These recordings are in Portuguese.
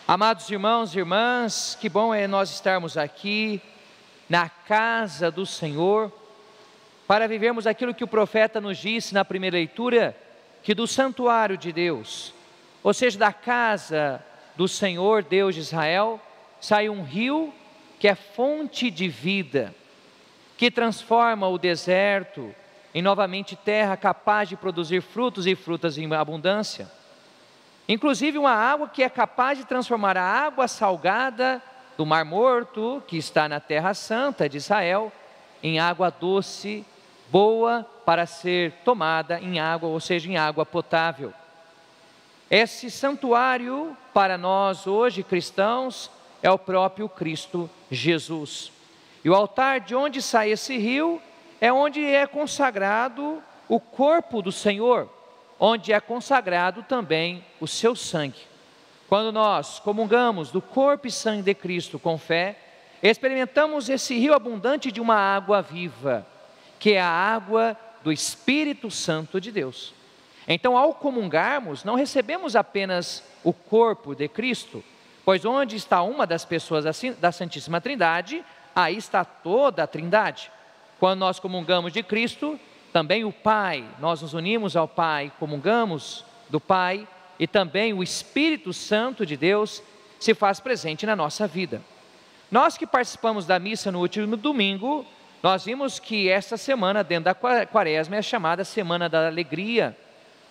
Amados irmãos e irmãs, que bom é nós estarmos aqui na casa do Senhor, para vivermos aquilo que o profeta nos disse na primeira leitura, que do santuário de Deus, ou seja, da casa do Senhor Deus de Israel, sai um rio que é fonte de vida, que transforma o deserto em novamente terra capaz de produzir frutos e frutas em abundância. Inclusive uma água que é capaz de transformar a água salgada do Mar Morto, que está na Terra Santa de Israel, em água doce, boa para ser tomada em água, ou seja, em água potável. Esse santuário para nós hoje cristãos é o próprio Cristo Jesus. E o altar de onde sai esse rio é onde é consagrado o corpo do Senhor, onde é consagrado também o seu sangue. Quando nós comungamos do corpo e sangue de Cristo com fé, experimentamos esse rio abundante de uma água viva, que é a água do Espírito Santo de Deus. Então, ao comungarmos, não recebemos apenas o corpo de Cristo, pois onde está uma das pessoas da Santíssima Trindade, aí está toda a Trindade. Quando nós comungamos de Cristo, também o Pai, nós nos unimos ao Pai, comungamos do Pai, e também o Espírito Santo de Deus se faz presente na nossa vida. Nós que participamos da missa no último domingo, nós vimos que esta semana, dentro da quaresma, é chamada Semana da Alegria.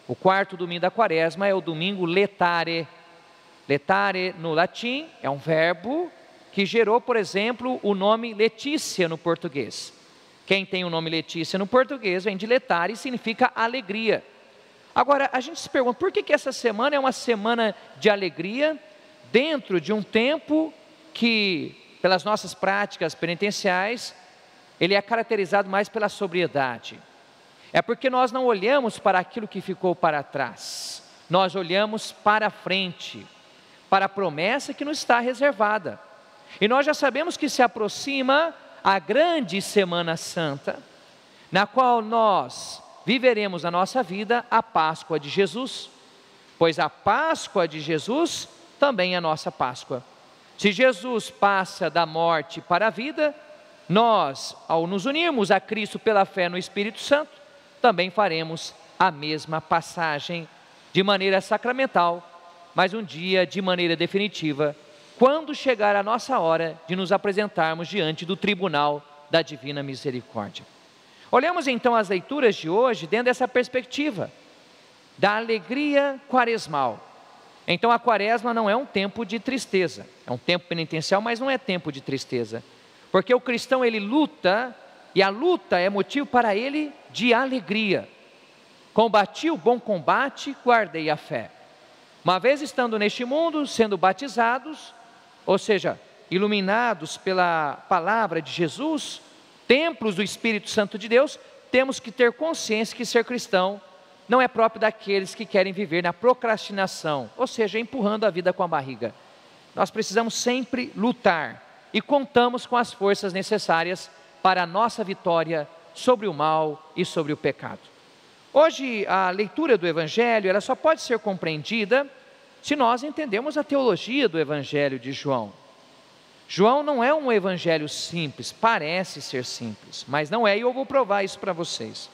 O quarto domingo da quaresma é o domingo letare. Letare, no latim, é um verbo que gerou, por exemplo, o nome Letícia no português. Quem tem o nome Letícia no português vem de letare e significa alegria. Agora, a gente se pergunta, por que essa semana é uma semana de alegria, dentro de um tempo que, pelas nossas práticas penitenciais, ele é caracterizado mais pela sobriedade? É porque nós não olhamos para aquilo que ficou para trás, nós olhamos para frente, para a promessa que nos está reservada. E nós já sabemos que se aproxima a grande Semana Santa, na qual nós viveremos a nossa vida a Páscoa de Jesus, pois a Páscoa de Jesus também é a nossa Páscoa. Se Jesus passa da morte para a vida, nós, ao nos unirmos a Cristo pela fé no Espírito Santo, também faremos a mesma passagem de maneira sacramental, mas um dia de maneira definitiva, quando chegar a nossa hora de nos apresentarmos diante do tribunal da Divina Misericórdia. Olhamos então as leituras de hoje dentro dessa perspectiva da alegria quaresmal. Então a quaresma não é um tempo de tristeza, é um tempo penitencial, mas não é tempo de tristeza, porque o cristão ele luta, e a luta é motivo para ele de alegria. Combati o bom combate, guardei a fé. Uma vez estando neste mundo, sendo batizados, ou seja, iluminados pela palavra de Jesus, templos do Espírito Santo de Deus, temos que ter consciência que ser cristão não é próprio daqueles que querem viver na procrastinação, ou seja, empurrando a vida com a barriga. Nós precisamos sempre lutar e contamos com as forças necessárias para a nossa vitória sobre o mal e sobre o pecado. Hoje a leitura do Evangelho ela só pode ser compreendida se nós entendemos a teologia do Evangelho de João. João não é um evangelho simples, parece ser simples, mas não é, e eu vou provar isso para vocês.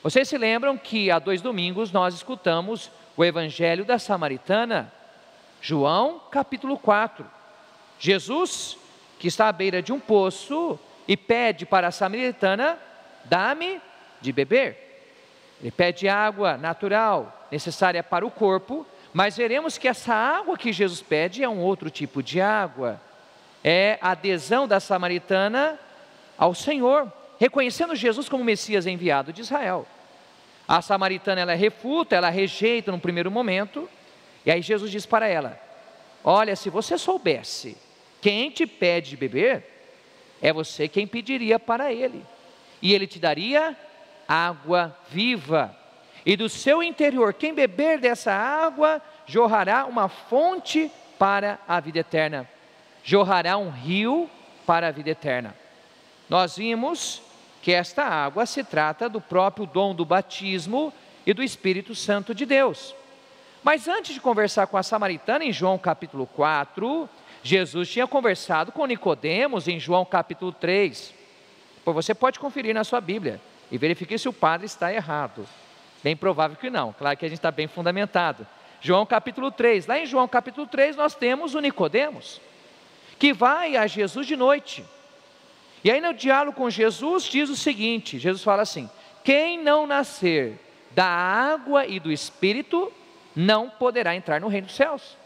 Vocês se lembram que há 2 domingos nós escutamos o Evangelho da Samaritana, João capítulo 4. Jesus, que está à beira de um poço e pede para a Samaritana, dá-me de beber. Ele pede água natural, necessária para o corpo, mas veremos que essa água que Jesus pede é um outro tipo de água. É a adesão da samaritana ao Senhor, reconhecendo Jesus como Messias enviado de Israel. A samaritana ela refuta, ela rejeita no primeiro momento, e aí Jesus diz para ela: olha, se você soubesse quem te pede de beber, é você quem pediria para ele, e ele te daria água viva. E do seu interior, quem beber dessa água, jorrará uma fonte para a vida eterna. Jorrará um rio para a vida eterna. Nós vimos que esta água se trata do próprio dom do batismo e do Espírito Santo de Deus. Mas antes de conversar com a samaritana, em João capítulo 4, Jesus tinha conversado com Nicodemos em João capítulo 3. Pô, você pode conferir na sua Bíblia e verificar se o padre está errado. Bem provável que não, claro que a gente está bem fundamentado. João capítulo 3, lá em João capítulo 3 nós temos o Nicodemos, que vai a Jesus de noite. E aí no diálogo com Jesus diz o seguinte, Jesus fala assim: quem não nascer da água e do Espírito, não poderá entrar no reino dos céus.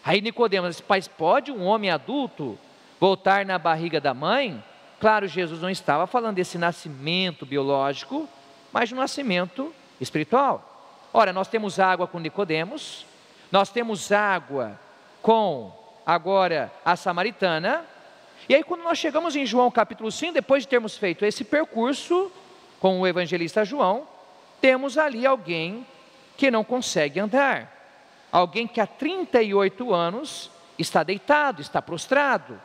Aí Nicodemos diz: mas pode um homem adulto voltar na barriga da mãe? Claro, Jesus não estava falando desse nascimento biológico, mas de um nascimento espiritual. Ora, nós temos água com Nicodemos, nós temos água com agora a samaritana, e aí quando nós chegamos em João capítulo 5, depois de termos feito esse percurso com o evangelista João, temos ali alguém que não consegue andar, alguém que há 38 anos está deitado, está prostrado,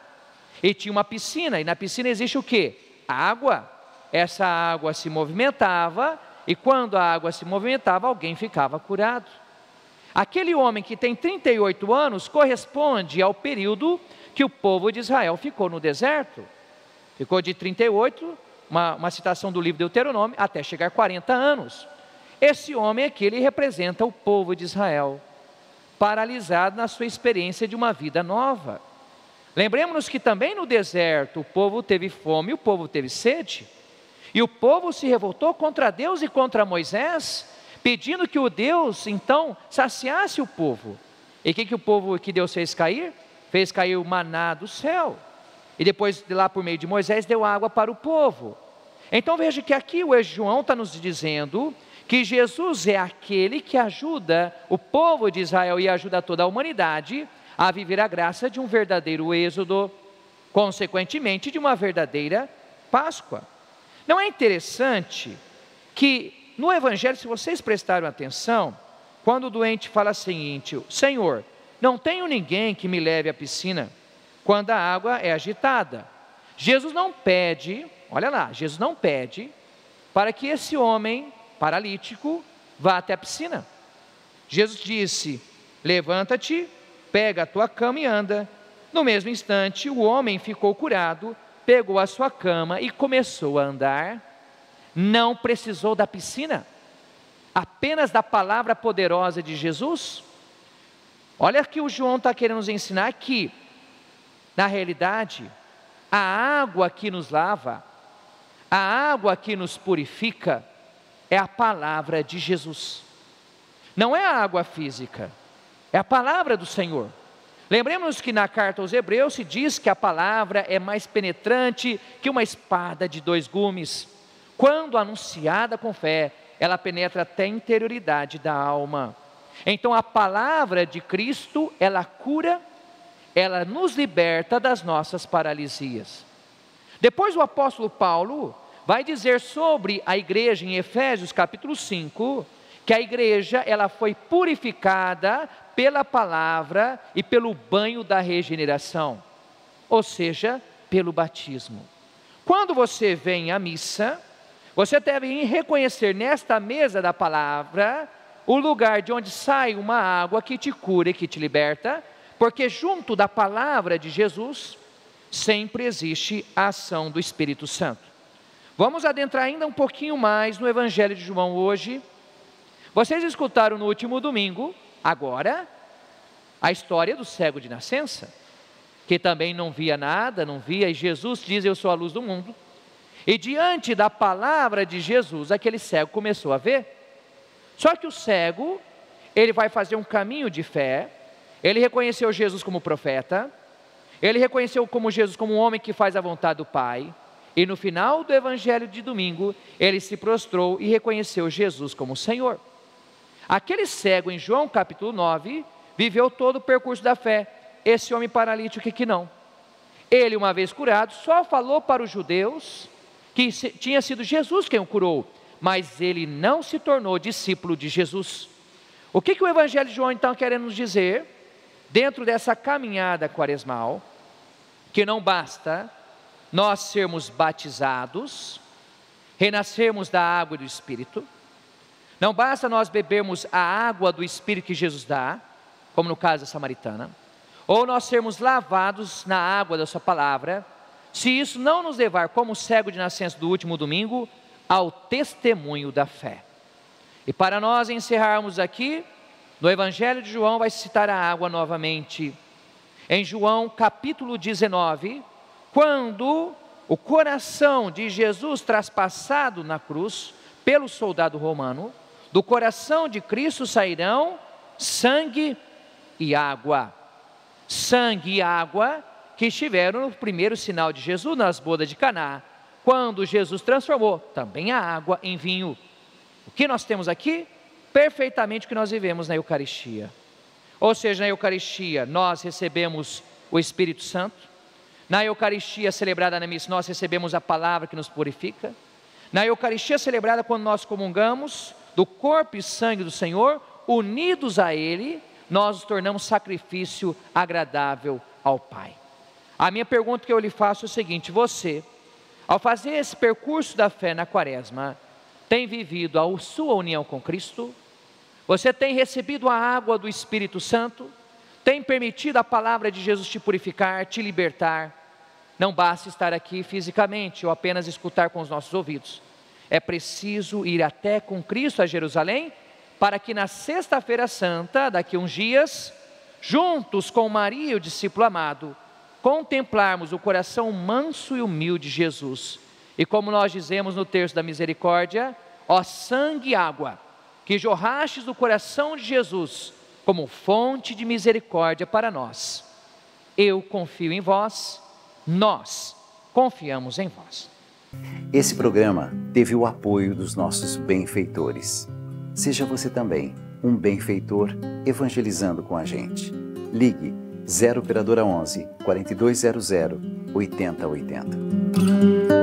e tinha uma piscina, e na piscina existe o quê? Água. Essa água se movimentava, e quando a água se movimentava, alguém ficava curado. Aquele homem que tem 38 anos corresponde ao período que o povo de Israel ficou no deserto. Ficou de 38, uma citação do livro de Deuteronômio, até chegar a 40 anos. Esse homem aqui, ele representa o povo de Israel, paralisado na sua experiência de uma vida nova. Lembremos-nos que também no deserto o povo teve fome, o povo teve sede, e o povo se revoltou contra Deus e contra Moisés, pedindo que o Deus então saciasse o povo. E o que Deus fez cair? Fez cair o maná do céu, e depois de lá por meio de Moisés deu água para o povo. Então veja que aqui o João está nos dizendo que Jesus é aquele que ajuda o povo de Israel e ajuda toda a humanidade a viver a graça de um verdadeiro êxodo, consequentemente de uma verdadeira Páscoa. Não é interessante que no Evangelho, se vocês prestaram atenção, quando o doente fala o seguinte: Senhor, não tenho ninguém que me leve à piscina quando a água é agitada. Jesus não pede, olha lá, Jesus não pede para que esse homem paralítico vá até a piscina. Jesus disse: levanta-te, pega a tua cama e anda. No mesmo instante, o homem ficou curado, pegou a sua cama e começou a andar. Não precisou da piscina, apenas da palavra poderosa de Jesus. Olha que o João está querendo nos ensinar que, na realidade, a água que nos lava, a água que nos purifica, é a palavra de Jesus. Não é a água física, é a palavra do Senhor. Lembremos que na carta aos Hebreus se diz que a palavra é mais penetrante que uma espada de dois gumes. Quando anunciada com fé, ela penetra até a interioridade da alma. Então a palavra de Cristo, ela cura, ela nos liberta das nossas paralisias. Depois o apóstolo Paulo vai dizer sobre a igreja em Efésios capítulo 5, que a igreja ela foi purificada pela palavra e pelo banho da regeneração, ou seja, pelo batismo. Quando você vem à missa, você deve reconhecer nesta mesa da palavra o lugar de onde sai uma água que te cura e que te liberta, porque junto da palavra de Jesus sempre existe a ação do Espírito Santo. Vamos adentrar ainda um pouquinho mais no Evangelho de João hoje. Vocês escutaram no último domingo, agora, a história do cego de nascença, que também não via nada, não via, e Jesus diz: eu sou a luz do mundo. E diante da palavra de Jesus, aquele cego começou a ver. Só que o cego, ele vai fazer um caminho de fé, ele reconheceu Jesus como profeta, ele reconheceu como Jesus como um homem que faz a vontade do Pai, e no final do evangelho de domingo, ele se prostrou e reconheceu Jesus como Senhor. Aquele cego em João capítulo 9, viveu todo o percurso da fé. Esse homem paralítico que não. Ele, uma vez curado, só falou para os judeus que tinha sido Jesus quem o curou, mas ele não se tornou discípulo de Jesus. O que o Evangelho de João então quer nos dizer? Dentro dessa caminhada quaresmal, que não basta nós sermos batizados, renascermos da água e do Espírito, Não basta nós bebermos a água do Espírito que Jesus dá, como no caso da samaritana, ou nós sermos lavados na água da sua palavra, se isso não nos levar, como cego de nascença do último domingo, ao testemunho da fé. E para nós encerrarmos aqui, no Evangelho de João vai citar a água novamente. Em João capítulo 19, quando o coração de Jesus traspassado na cruz pelo soldado romano, do coração de Cristo sairão sangue e água. Sangue e água que estiveram no primeiro sinal de Jesus nas bodas de Caná, quando Jesus transformou também a água em vinho. O que nós temos aqui? Perfeitamente o que nós vivemos na Eucaristia. Ou seja, na Eucaristia nós recebemos o Espírito Santo. Na Eucaristia celebrada na missa nós recebemos a palavra que nos purifica. Na Eucaristia celebrada quando nós comungamos do corpo e sangue do Senhor, unidos a Ele, nós nos tornamos sacrifício agradável ao Pai. A minha pergunta que eu lhe faço é o seguinte: você, ao fazer esse percurso da fé na Quaresma, tem vivido a sua união com Cristo? Você tem recebido a água do Espírito Santo? Tem permitido a palavra de Jesus te purificar, te libertar? Não basta estar aqui fisicamente ou apenas escutar com os nossos ouvidos. É preciso ir até com Cristo a Jerusalém, para que na sexta-feira santa, daqui a uns dias, juntos com Maria, o discípulo amado, contemplarmos o coração manso e humilde de Jesus. E como nós dizemos no terço da misericórdia: ó sangue e água, que jorrastes do coração de Jesus, como fonte de misericórdia para nós. Eu confio em vós, nós confiamos em vós. Esse programa teve o apoio dos nossos benfeitores. Seja você também um benfeitor evangelizando com a gente. Ligue 0 operadora 11 4200 8080.